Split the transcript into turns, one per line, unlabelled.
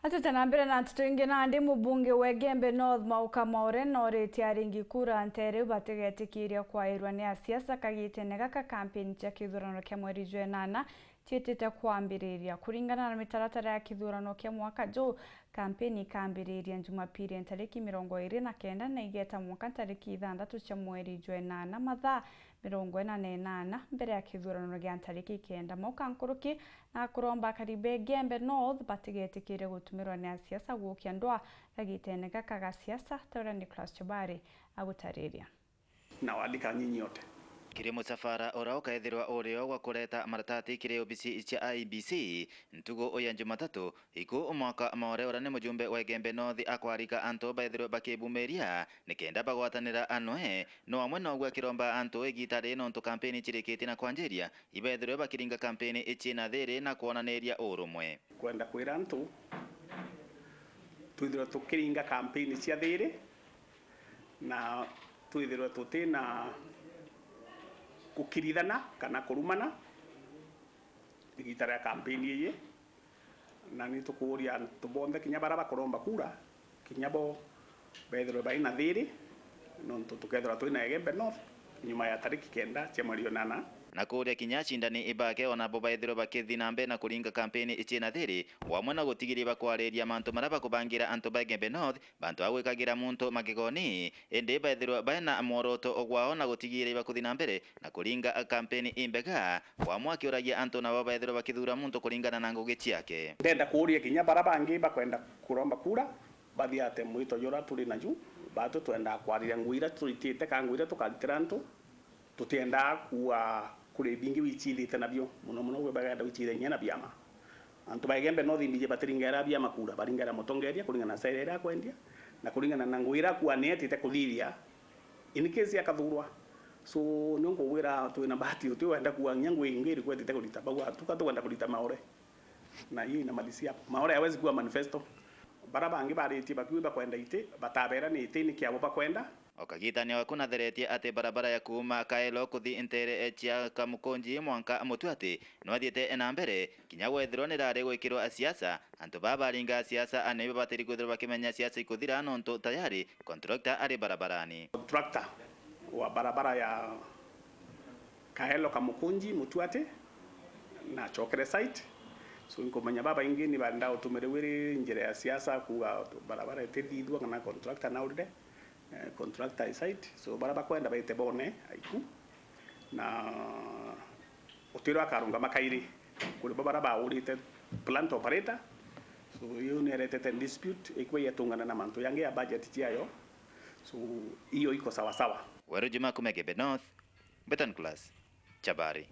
Atutana mbere na ntutu ingi nandi mubunge wa Gembe North Mauka Maure norite aringi kura ntere bategetikiria kwairwa ni asiasa kagitene gaka campaign cia kithurano kia mweri jwenana chietete kwambiriria kuringana na mitaratara ya kithurano kia mwaka jo. Campaign ikambiriria Jumapili tariki 29 na igeta mwaka tariki 6 cia mweri jwenana mathaa 48 mbere ya kithurano gia tariki 9. Mauka nkuruki na kuromba karibe Gembe North bategetikire gutumirwa ni asiasa gukia ndwa gagitene gaka ga siasa taura Nicholas Chabari agutariria
na walika nyinyi yote
kiri musafara ora ukaethirwa urio gwa kureta maratati kiri obisi cia IEBC ntugo oya Jumatatu iku Mauka Maure ora ni mujumbe wa Gembe North akwarika anto baethirwe bakibumeria nikenda bagwatanira anwe no amwe no gwa kiromba anto igitari no nto campaign chirikiti na kwanjiria ibaethirwe bakiringa campaign ichina thiri na kuonaniria urumwe
kwenda kwira anto twithirwe tukiringa campaign cia thiri na twithirwe tutina kukirithana kana kurumana igitara ya campaign iyi na ni tukuria tubonde kinya bara bakoromba kura kinya bo bethero baina thiri no tukethera twina Gembe North nyuma ya tariki 9 cia mweri nana
na kuria kinya cindani ibake ona bo baethirwe bakithina mbe na kuringa campaign ichina thiri wamwe na gutigiri bakwariria mantu maraba kubangira anto ba Gembe North bantu agwikagira muntu magigoni ende baethirwe baina mworoto ogwao na gutigiri bakuthina mbere na kuringa campaign imbega wamwe akiuragia anto na baethirwe bakithura muntu kuringana na ngugi ciake
ndenda kuria kinya bara bangi bakwenda kuromba kura bathiate mwito yora turi na ju batu twenda kwariria ngwira turitite kangwira tukalitira ntu tutienda kuwa kure bingi wichilite nabyo muno gwe bagenda wichile nyena byama antu ba Gembe North mbije batiringera byama kura baringera mutongeria kuringana na serera kwendia na kuringana na ngwira kuwa netite kuthiria in case yakathurwa so nongo wira twina bahati twenda kuwa nyangwe ingiri kwetite kulita bagwa tukatwenda kulita Maure na hii na malisia Maure hawezi kuwa manifesto barabangi bariti bakiwa kwenda ite batabera ni ite ni kiabo bakwenda
okagitania wakuna theretie ati barabara ya kuma Kaelo kuthi intere echia Kamukonji mwanka mutwati no athiete na mbere kinya gwethirwo ni rari gwikirwo siasa antu babaringa siasa ane batiri gwethirwo bakimenya siasa ikuthira nonto tayari contractor ari barabarani
contractor wa barabara ya Kaelo Kamukonji mutwati na chokere site so nkomanya baba ingini banda utumere wiri njere ya siasa kuwa barabara etethithwa kana contractor na uride contractor site so baraba kwenda baite bone aiku na utiro akarunga makairi kuri baraba urite plant operator so you nerete dispute ikwe yatungana na mantu yange ya budget yayo so hiyo iko sawa sawa
Werujuma kumege Gembe North Betan Class Chabari.